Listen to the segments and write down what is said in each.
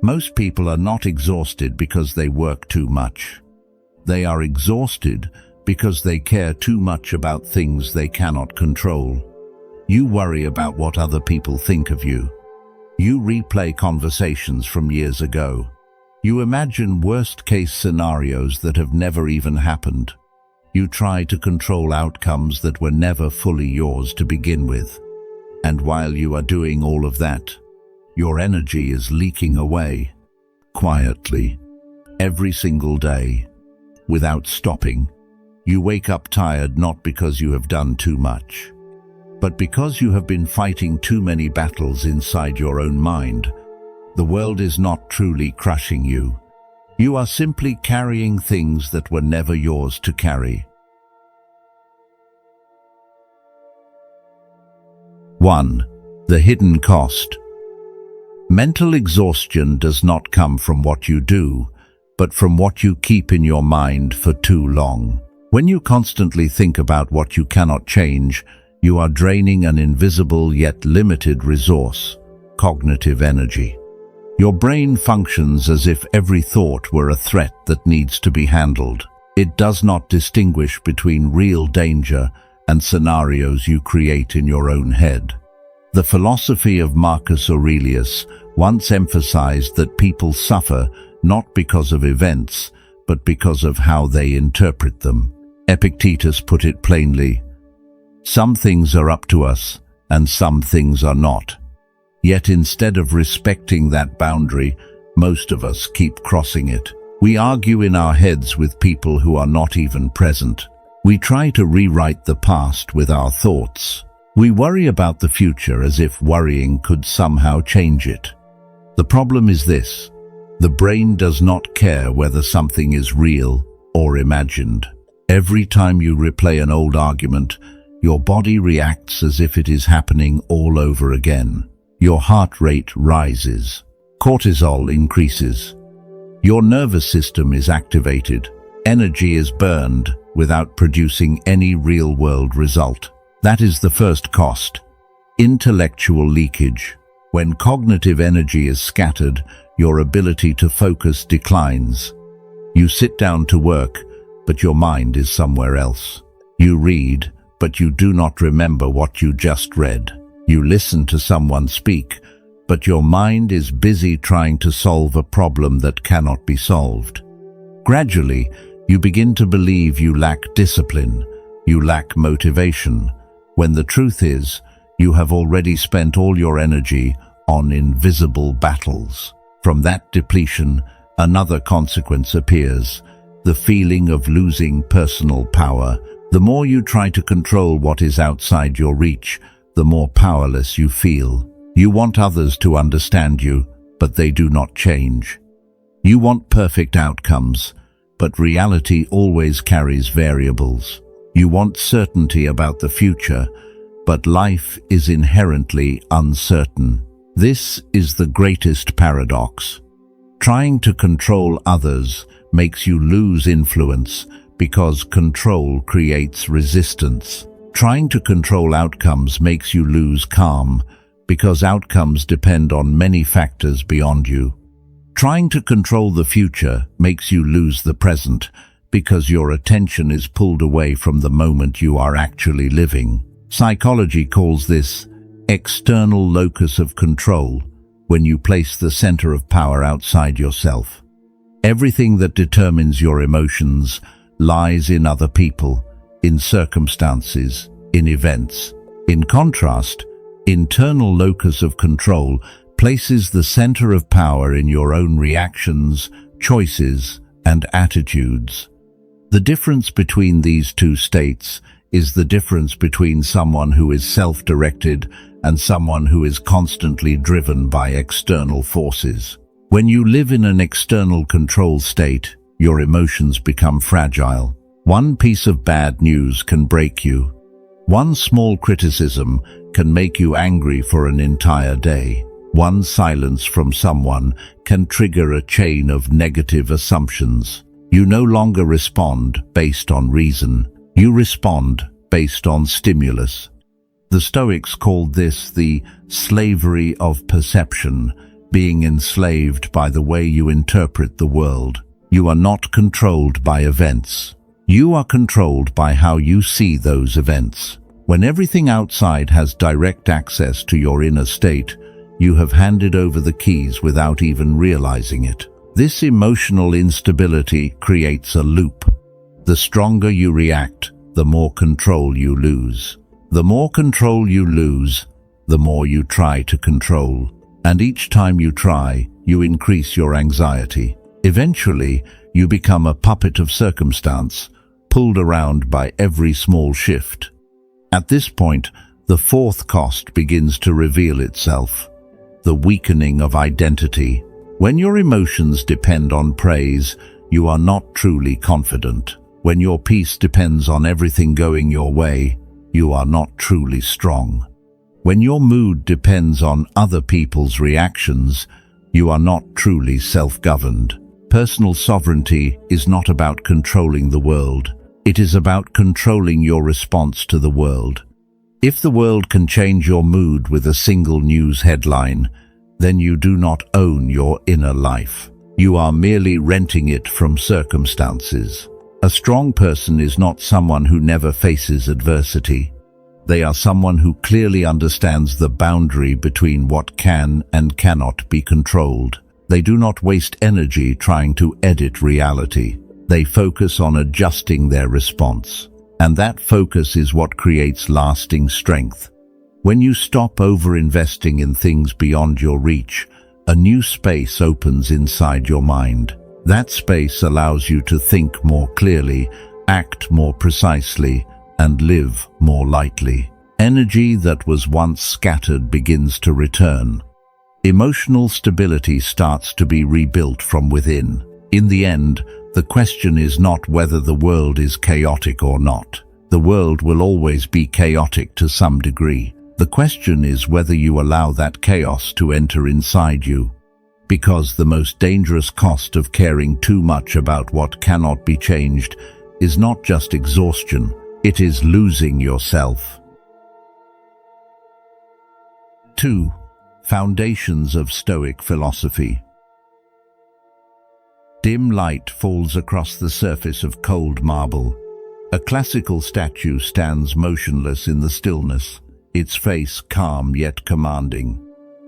Most people are not exhausted because they work too much. They are exhausted because they care too much about things they cannot control. You worry about what other people think of you. You replay conversations from years ago. You imagine worst-case scenarios that have never even happened. You try to control outcomes that were never fully yours to begin with. And while you are doing all of that, your energy is leaking away, quietly, every single day, without stopping. You wake up tired not because you have done too much, but because you have been fighting too many battles inside your own mind. The world is not truly crushing you. You are simply carrying things that were never yours to carry. 1. The hidden cost. Mental exhaustion does not come from what you do, but from what you keep in your mind for too long. When you constantly think about what you cannot change, you are draining an invisible yet limited resource, cognitive energy. Your brain functions as if every thought were a threat that needs to be handled. It does not distinguish between real danger and scenarios you create in your own head. The philosophy of Marcus Aurelius once emphasized that people suffer not because of events, but because of how they interpret them. Epictetus put it plainly, "Some things are up to us, and some things are not." Yet instead of respecting that boundary, most of us keep crossing it. We argue in our heads with people who are not even present. We try to rewrite the past with our thoughts. We worry about the future as if worrying could somehow change it. The problem is this: the brain does not care whether something is real or imagined. Every time you replay an old argument, your body reacts as if it is happening all over again. Your heart rate rises. Cortisol increases. Your nervous system is activated. Energy is burned without producing any real-world result. That is the first cost: intellectual leakage. When cognitive energy is scattered, your ability to focus declines. You sit down to work, but your mind is somewhere else. You read, but you do not remember what you just read. You listen to someone speak, but your mind is busy trying to solve a problem that cannot be solved. Gradually, you begin to believe you lack discipline, you lack motivation, when the truth is, you have already spent all your energy on invisible battles. From that depletion, another consequence appears: the feeling of losing personal power. The more you try to control what is outside your reach, the more powerless you feel. You want others to understand you, but they do not change. You want perfect outcomes, but reality always carries variables. You want certainty about the future, but life is inherently uncertain. This is the greatest paradox. Trying to control others makes you lose influence because control creates resistance. Trying to control outcomes makes you lose calm because outcomes depend on many factors beyond you. Trying to control the future makes you lose the present because your attention is pulled away from the moment you are actually living. Psychology calls this external locus of control, when you place the center of power outside yourself. Everything that determines your emotions lies in other people, in circumstances, in events. In contrast, internal locus of control places the center of power in your own reactions, choices, and attitudes. The difference between these two states is the difference between someone who is self-directed and someone who is constantly driven by external forces. When you live in an external control state, your emotions become fragile. One piece of bad news can break you. One small criticism can make you angry for an entire day. One silence from someone can trigger a chain of negative assumptions. You no longer respond based on reason. You respond based on stimulus. The Stoics called this the slavery of perception, being enslaved by the way you interpret the world. You are not controlled by events. You are controlled by how you see those events. When everything outside has direct access to your inner state, you have handed over the keys without even realizing it. This emotional instability creates a loop. The stronger you react, the more control you lose. The more control you lose, the more you try to control. And each time you try, you increase your anxiety. Eventually, you become a puppet of circumstance, pulled around by every small shift. At this point, the fourth cost begins to reveal itself: the weakening of identity. When your emotions depend on praise, you are not truly confident. When your peace depends on everything going your way, you are not truly strong. When your mood depends on other people's reactions, you are not truly self-governed. Personal sovereignty is not about controlling the world. It is about controlling your response to the world. If the world can change your mood with a single news headline, then you do not own your inner life. You are merely renting it from circumstances. A strong person is not someone who never faces adversity. They are someone who clearly understands the boundary between what can and cannot be controlled. They do not waste energy trying to edit reality. They focus on adjusting their response. And that focus is what creates lasting strength. When you stop over-investing in things beyond your reach, a new space opens inside your mind. That space allows you to think more clearly, act more precisely, and live more lightly. Energy that was once scattered begins to return. Emotional stability starts to be rebuilt from within. In the end, the question is not whether the world is chaotic or not. The world will always be chaotic to some degree. The question is whether you allow that chaos to enter inside you. Because the most dangerous cost of caring too much about what cannot be changed is not just exhaustion, it is losing yourself. 2. Foundations of Stoic philosophy. Dim light falls across the surface of cold marble. A classical statue stands motionless in the stillness, its face calm yet commanding.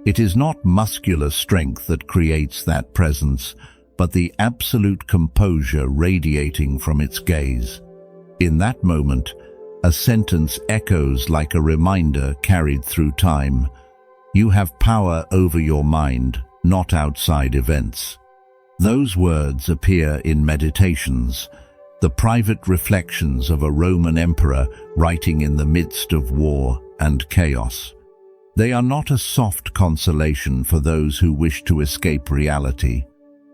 It is not muscular strength that creates that presence, but the absolute composure radiating from its gaze. In that moment, a sentence echoes like a reminder carried through time. You have power over your mind, not outside events. Those words appear in Meditations, the private reflections of a Roman emperor writing in the midst of war and chaos. They are not a soft consolation for those who wish to escape reality.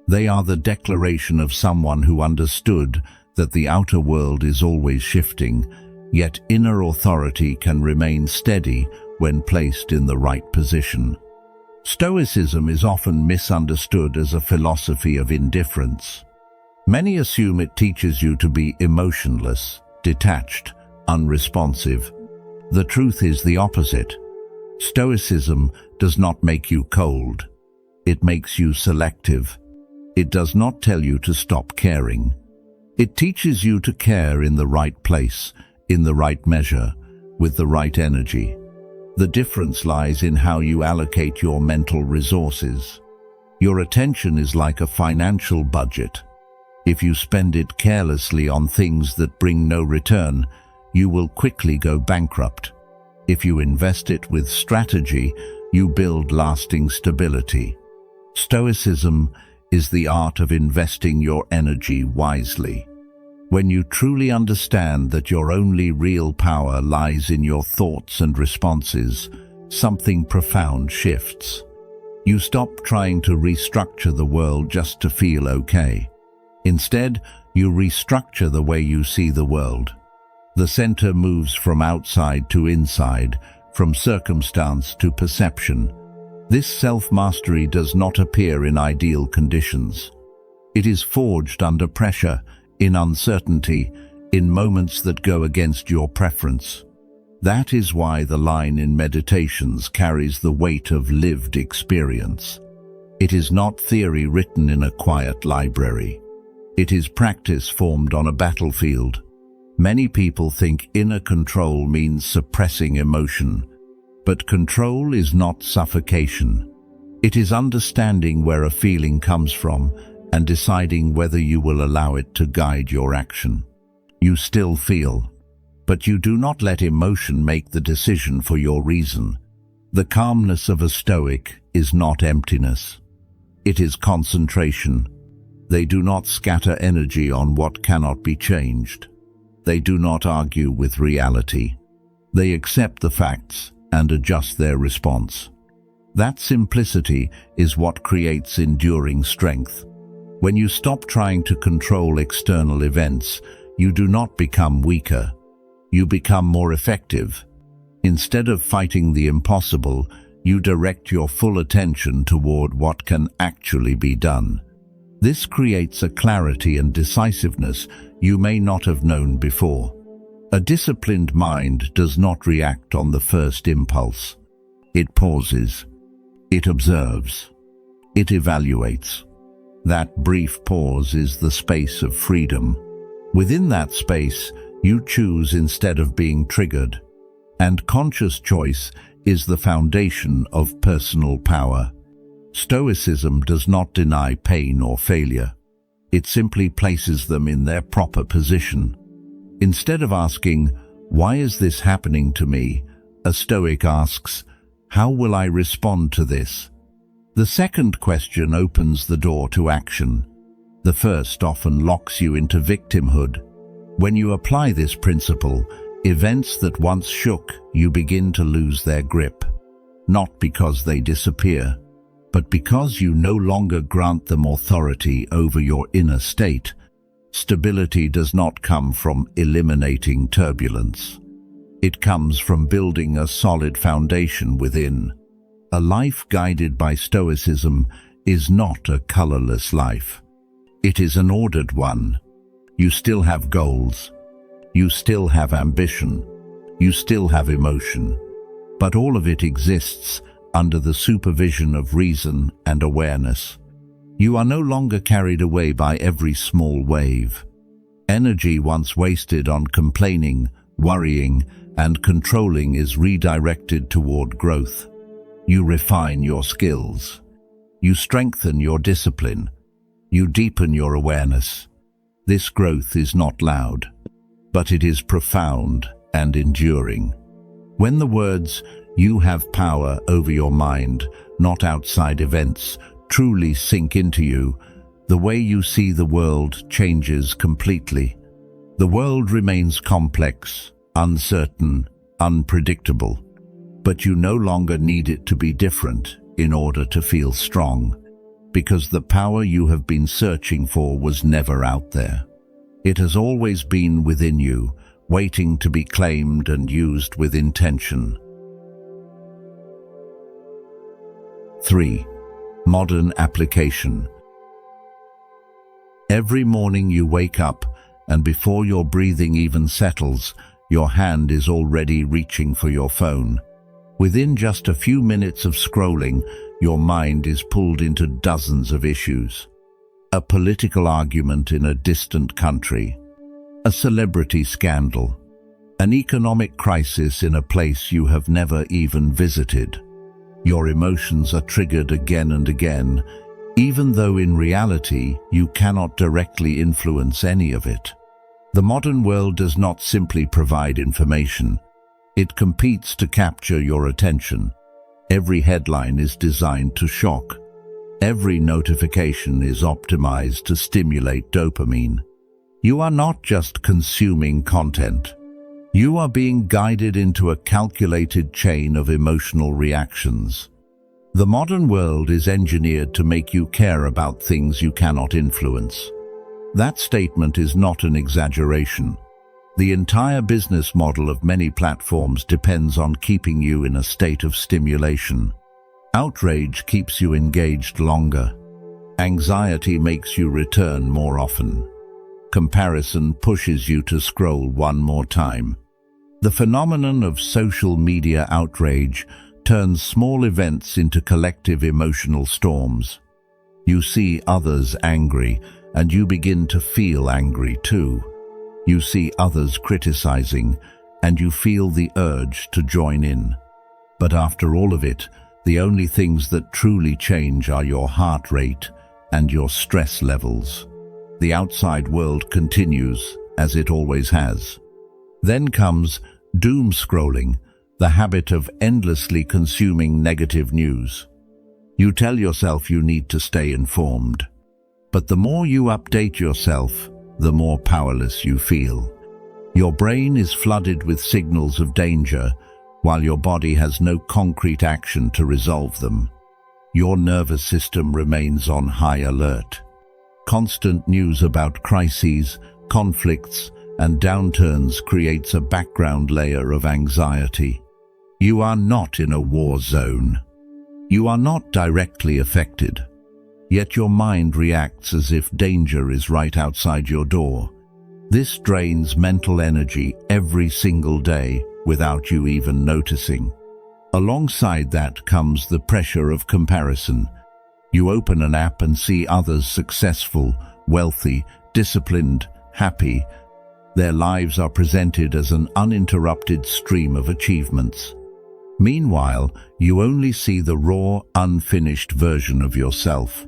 They are the declaration of someone who understood that the outer world is always shifting, yet inner authority can remain steady when placed in the right position. Stoicism is often misunderstood as a philosophy of indifference. Many assume it teaches you to be emotionless, detached, unresponsive. The truth is the opposite. Stoicism does not make you cold. It makes you selective. It does not tell you to stop caring. It teaches you to care in the right place, in the right measure, with the right energy. The difference lies in how you allocate your mental resources. Your attention is like a financial budget. If you spend it carelessly on things that bring no return, you will quickly go bankrupt. If you invest it with strategy, you build lasting stability. Stoicism is the art of investing your energy wisely. When you truly understand that your only real power lies in your thoughts and responses, something profound shifts. You stop trying to restructure the world just to feel okay. Instead, you restructure the way you see the world. The center moves from outside to inside, from circumstance to perception. This self-mastery does not appear in ideal conditions. It is forged under pressure, in uncertainty, in moments that go against your preference. That is why the line in Meditations carries the weight of lived experience. It is not theory written in a quiet library. It is practice formed on a battlefield. Many people think inner control means suppressing emotion, but control is not suffocation. It is understanding where a feeling comes from and deciding whether you will allow it to guide your action. You still feel, but you do not let emotion make the decision for your reason. The calmness of a Stoic is not emptiness. It is concentration. They do not scatter energy on what cannot be changed. They do not argue with reality. They accept the facts and adjust their response. That simplicity is what creates enduring strength. When you stop trying to control external events, you do not become weaker. You become more effective. Instead of fighting the impossible, you direct your full attention toward what can actually be done. This creates a clarity and decisiveness you may not have known before. A disciplined mind does not react on the first impulse. It pauses. It observes. It evaluates. That brief pause is the space of freedom. Within that space, you choose instead of being triggered. And conscious choice is the foundation of personal power. Stoicism does not deny pain or failure. It simply places them in their proper position. Instead of asking, "Why is this happening to me?" a Stoic asks, "How will I respond to this?" The second question opens the door to action. The first often locks you into victimhood. When you apply this principle, events that once shook you begin to lose their grip, not because they disappear, but because you no longer grant them authority over your inner state. Stability does not come from eliminating turbulence. It comes from building a solid foundation within. A life guided by Stoicism is not a colorless life. It is an ordered one. You still have goals. You still have ambition. You still have emotion. But all of it exists under the supervision of reason and awareness. You are no longer carried away by every small wave. Energy once wasted on complaining, worrying, and controlling is redirected toward growth. You refine your skills. You strengthen your discipline. You deepen your awareness. This growth is not loud, but it is profound and enduring. When the words, "You have power over your mind, not outside events," truly sink into you, the way you see the world changes completely. The world remains complex, uncertain, unpredictable, but you no longer need it to be different in order to feel strong, because the power you have been searching for was never out there. It has always been within you, waiting to be claimed and used with intention. 3. Modern application. Every morning you wake up, and before your breathing even settles, your hand is already reaching for your phone. Within just a few minutes of scrolling, your mind is pulled into dozens of issues. A political argument in a distant country, a celebrity scandal, an economic crisis in a place you have never even visited. Your emotions are triggered again and again, even though in reality you cannot directly influence any of it. The modern world does not simply provide information. It competes to capture your attention. Every headline is designed to shock. Every notification is optimized to stimulate dopamine. You are not just consuming content. You are being guided into a calculated chain of emotional reactions. The modern world is engineered to make you care about things you cannot influence. That statement is not an exaggeration. The entire business model of many platforms depends on keeping you in a state of stimulation. Outrage keeps you engaged longer. Anxiety makes you return more often. Comparison pushes you to scroll one more time. The phenomenon of social media outrage turns small events into collective emotional storms. You see others angry, and you begin to feel angry too. You see others criticizing, and you feel the urge to join in. But after all of it, the only things that truly change are your heart rate and your stress levels. The outside world continues, as it always has. Then comes doom scrolling, the habit of endlessly consuming negative news. You tell yourself you need to stay informed. But the more you update yourself, the more powerless you feel. Your brain is flooded with signals of danger, while your body has no concrete action to resolve them. Your nervous system remains on high alert. Constant news about crises, conflicts, and downturns creates a background layer of anxiety. You are not in a war zone. You are not directly affected. Yet your mind reacts as if danger is right outside your door. This drains mental energy every single day without you even noticing. Alongside that comes the pressure of comparison. You open an app and see others successful, wealthy, disciplined, happy. Their lives are presented as an uninterrupted stream of achievements. Meanwhile, you only see the raw, unfinished version of yourself.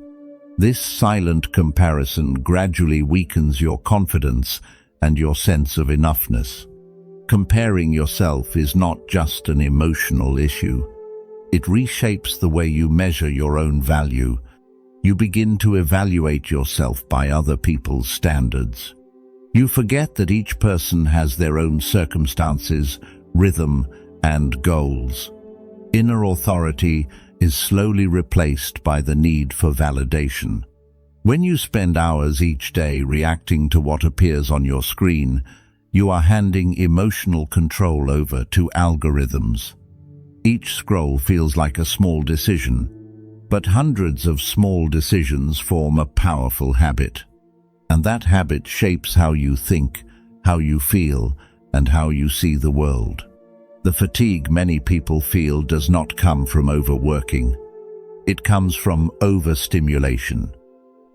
This silent comparison gradually weakens your confidence and your sense of enoughness. Comparing yourself is not just an emotional issue. It reshapes the way you measure your own value. You begin to evaluate yourself by other people's standards. You forget that each person has their own circumstances, rhythm, and goals. Inner authority is slowly replaced by the need for validation. When you spend hours each day reacting to what appears on your screen, you are handing emotional control over to algorithms. Each scroll feels like a small decision, but hundreds of small decisions form a powerful habit. And that habit shapes how you think, how you feel, and how you see the world. The fatigue many people feel does not come from overworking. It comes from overstimulation.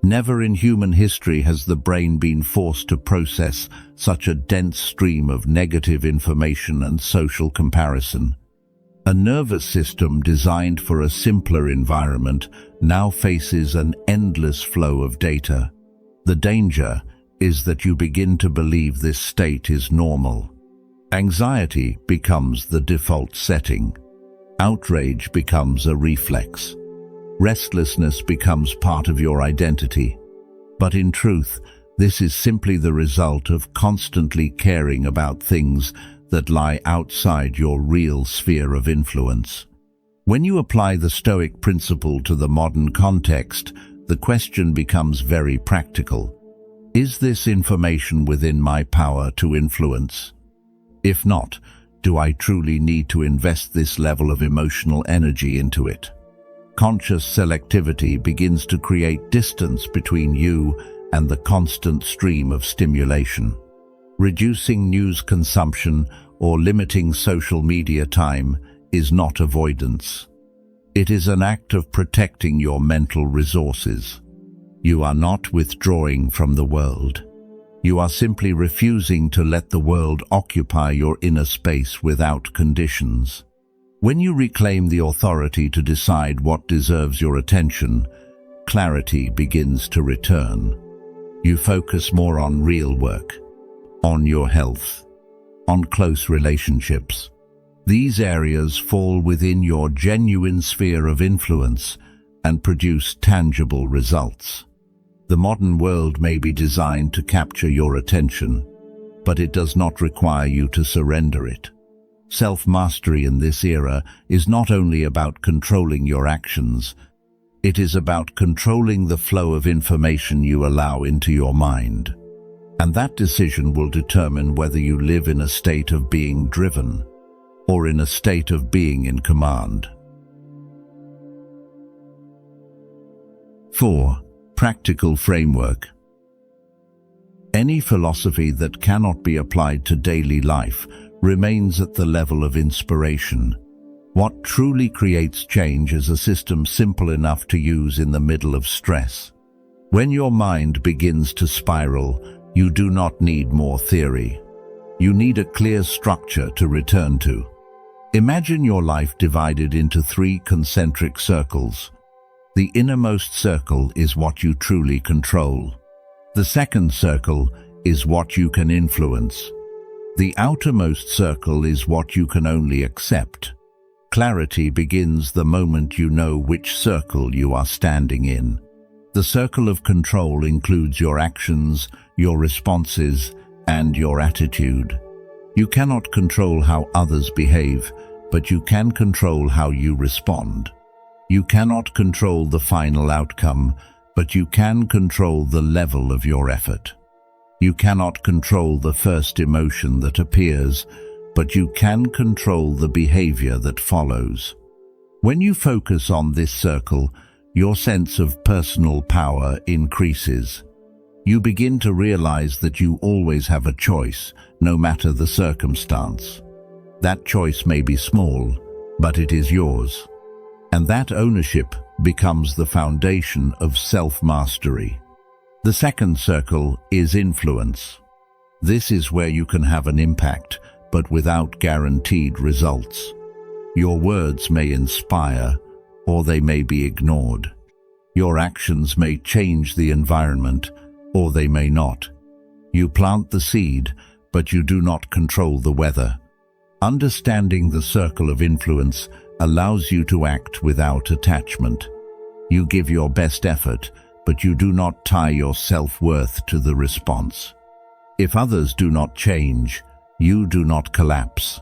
Never in human history has the brain been forced to process such a dense stream of negative information and social comparison. A nervous system designed for a simpler environment now faces an endless flow of data. The danger is that you begin to believe this state is normal. Anxiety becomes the default setting. Outrage becomes a reflex. Restlessness becomes part of your identity. But in truth, this is simply the result of constantly caring about things that lie outside your real sphere of influence. When you apply the Stoic principle to the modern context, the question becomes very practical. Is this information within my power to influence? If not, do I truly need to invest this level of emotional energy into it? Conscious selectivity begins to create distance between you and the constant stream of stimulation. Reducing news consumption or limiting social media time is not avoidance. It is an act of protecting your mental resources. You are not withdrawing from the world. You are simply refusing to let the world occupy your inner space without conditions. When you reclaim the authority to decide what deserves your attention, clarity begins to return. You focus more on real work, on your health, on close relationships. These areas fall within your genuine sphere of influence and produce tangible results. The modern world may be designed to capture your attention, but it does not require you to surrender it. Self-mastery in this era is not only about controlling your actions, it is about controlling the flow of information you allow into your mind. And that decision will determine whether you live in a state of being driven or in a state of being in command. 4. Practical framework. Any philosophy that cannot be applied to daily life remains at the level of inspiration. What truly creates change is a system simple enough to use in the middle of stress. When your mind begins to spiral, you do not need more theory. You need a clear structure to return to. Imagine your life divided into 3 concentric circles. The innermost circle is what you truly control. The second circle is what you can influence. The outermost circle is what you can only accept. Clarity begins the moment you know which circle you are standing in. The circle of control includes your actions, your responses, and your attitude. You cannot control how others behave, but you can control how you respond. You cannot control the final outcome, but you can control the level of your effort. You cannot control the first emotion that appears, but you can control the behavior that follows. When you focus on this circle, your sense of personal power increases. You begin to realize that you always have a choice, no matter the circumstance. That choice may be small, but it is yours. And that ownership becomes the foundation of self-mastery. The second circle is influence. This is where you can have an impact, but without guaranteed results. Your words may inspire, or they may be ignored. Your actions may change the environment, or they may not. You plant the seed, but you do not control the weather. Understanding the circle of influence allows you to act without attachment. You give your best effort, but you do not tie your self-worth to the response. If others do not change, you do not collapse.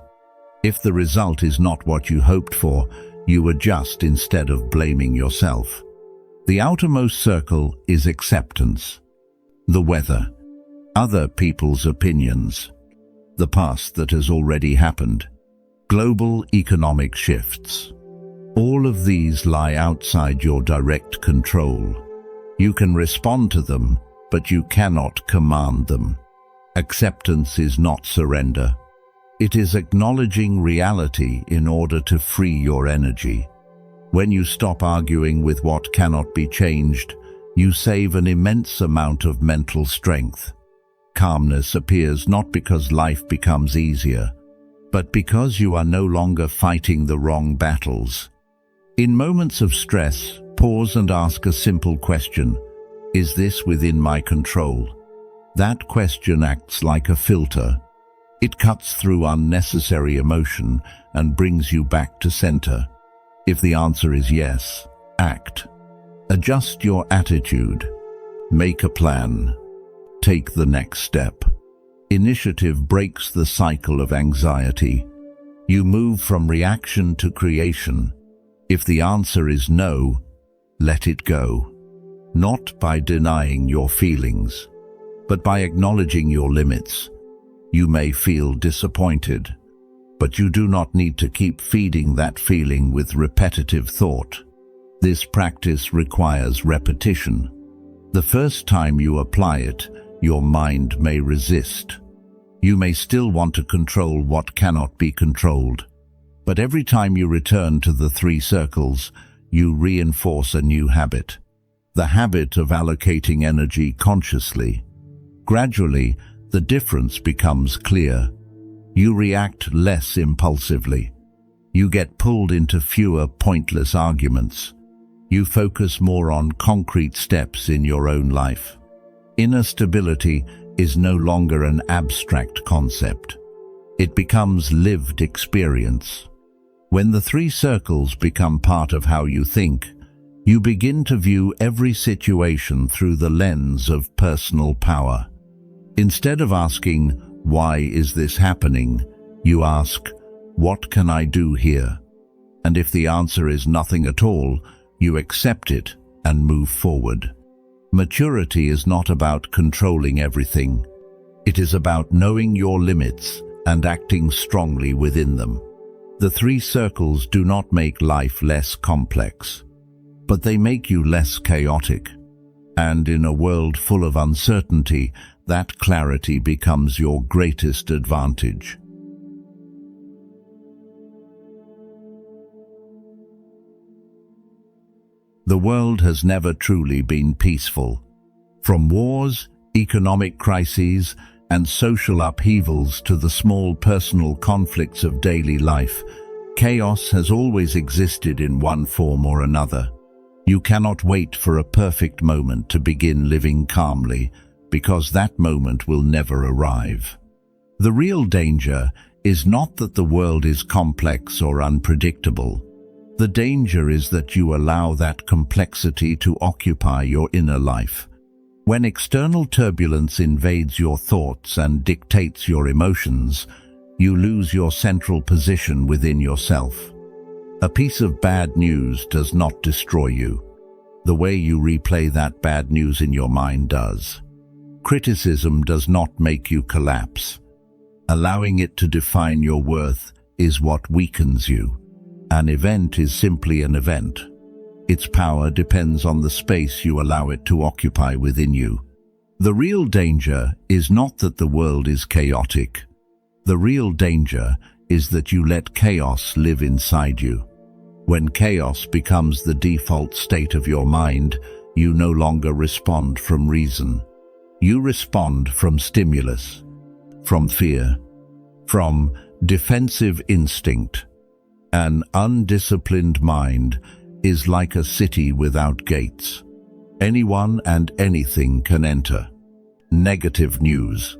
If the result is not what you hoped for, you adjust instead of blaming yourself. The outermost circle is acceptance. The weather, other people's opinions, the past that has already happened, global economic shifts. All of these lie outside your direct control. You can respond to them, but you cannot command them. Acceptance is not surrender. It is acknowledging reality in order to free your energy. When you stop arguing with what cannot be changed, you save an immense amount of mental strength. Calmness appears not because life becomes easier, but because you are no longer fighting the wrong battles. In moments of stress, pause and ask a simple question: is this within my control? That question acts like a filter. It cuts through unnecessary emotion and brings you back to center. If the answer is yes, act. Adjust your attitude. Make a plan. Take the next step. Initiative breaks the cycle of anxiety. You move from reaction to creation. If the answer is no, let it go. Not by denying your feelings, but by acknowledging your limits. You may feel disappointed, but you do not need to keep feeding that feeling with repetitive thought. This practice requires repetition. The first time you apply it, your mind may resist. You may still want to control what cannot be controlled. But every time you return to the 3 circles, you reinforce a new habit. The habit of allocating energy consciously. Gradually, the difference becomes clear. You react less impulsively. You get pulled into fewer pointless arguments. You focus more on concrete steps in your own life. Inner stability is no longer an abstract concept. It becomes lived experience. When the 3 circles become part of how you think, you begin to view every situation through the lens of personal power. Instead of asking, "Why is this happening?" you ask, "What can I do here?" And if the answer is nothing at all, you accept it and move forward. Maturity is not about controlling everything. It is about knowing your limits and acting strongly within them. The 3 circles do not make life less complex, but they make you less chaotic. And in a world full of uncertainty, that clarity becomes your greatest advantage. The world has never truly been peaceful. From wars, economic crises, and social upheavals to the small personal conflicts of daily life, chaos has always existed in one form or another. You cannot wait for a perfect moment to begin living calmly, because that moment will never arrive. The real danger is not that the world is complex or unpredictable. The danger is that you allow that complexity to occupy your inner life. When external turbulence invades your thoughts and dictates your emotions, you lose your central position within yourself. A piece of bad news does not destroy you. The way you replay that bad news in your mind does. Criticism does not make you collapse. Allowing it to define your worth is what weakens you. An event is simply an event. Its power depends on the space you allow it to occupy within you. The real danger is not that the world is chaotic. The real danger is that you let chaos live inside you. When chaos becomes the default state of your mind, you no longer respond from reason. You respond from stimulus, from fear, from defensive instinct. An undisciplined mind is like a city without gates. Anyone and anything can enter. Negative news,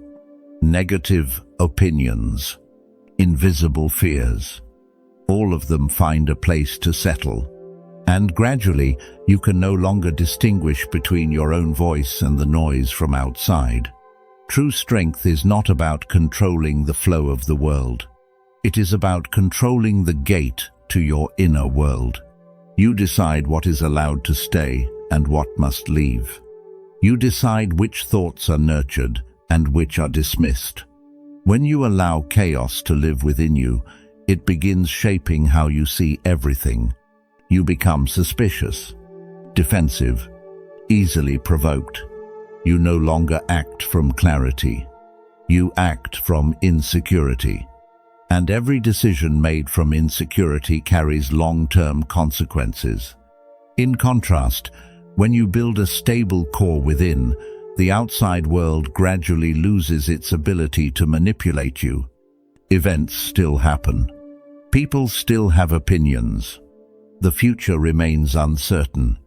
negative opinions, invisible fears. All of them find a place to settle. And gradually, you can no longer distinguish between your own voice and the noise from outside. True strength is not about controlling the flow of the world. It is about controlling the gate to your inner world. You decide what is allowed to stay and what must leave. You decide which thoughts are nurtured and which are dismissed. When you allow chaos to live within you, it begins shaping how you see everything. You become suspicious, defensive, easily provoked. You no longer act from clarity. You act from insecurity. And every decision made from insecurity carries long-term consequences. In contrast, when you build a stable core within, the outside world gradually loses its ability to manipulate you. Events still happen. People still have opinions. The future remains uncertain,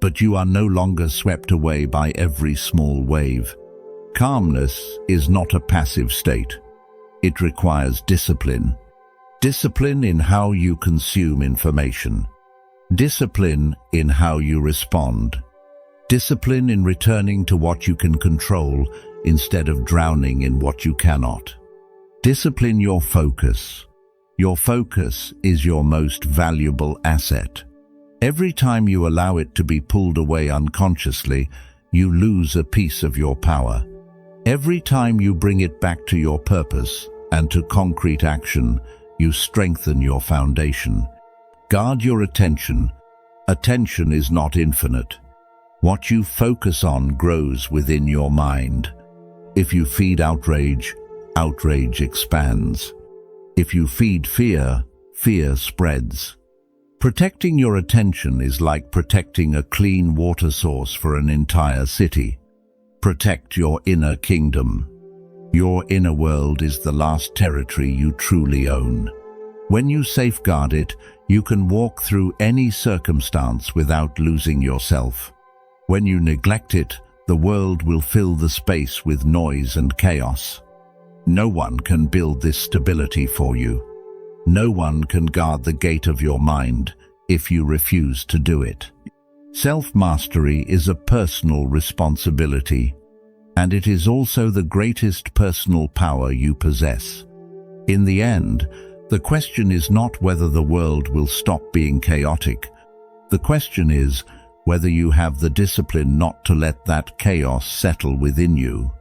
but you are no longer swept away by every small wave. Calmness is not a passive state. It requires discipline. Discipline in how you consume information. Discipline in how you respond. Discipline in returning to what you can control instead of drowning in what you cannot. Discipline your focus. Your focus is your most valuable asset. Every time you allow it to be pulled away unconsciously, you lose a piece of your power. Every time you bring it back to your purpose and to concrete action, you strengthen your foundation. Guard your attention. Attention is not infinite. What you focus on grows within your mind. If you feed outrage, outrage expands. If you feed fear, fear spreads. Protecting your attention is like protecting a clean water source for an entire city. Protect your inner kingdom. Your inner world is the last territory you truly own. When you safeguard it, you can walk through any circumstance without losing yourself. When you neglect it, the world will fill the space with noise and chaos. No one can build this stability for you. No one can guard the gate of your mind if you refuse to do it. Self-mastery is a personal responsibility, and it is also the greatest personal power you possess. In the end, the question is not whether the world will stop being chaotic. The question is whether you have the discipline not to let that chaos settle within you.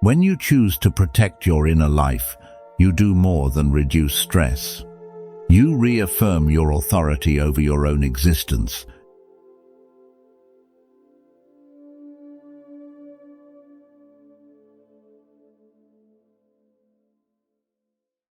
When you choose to protect your inner life, you do more than reduce stress. You reaffirm your authority over your own existence,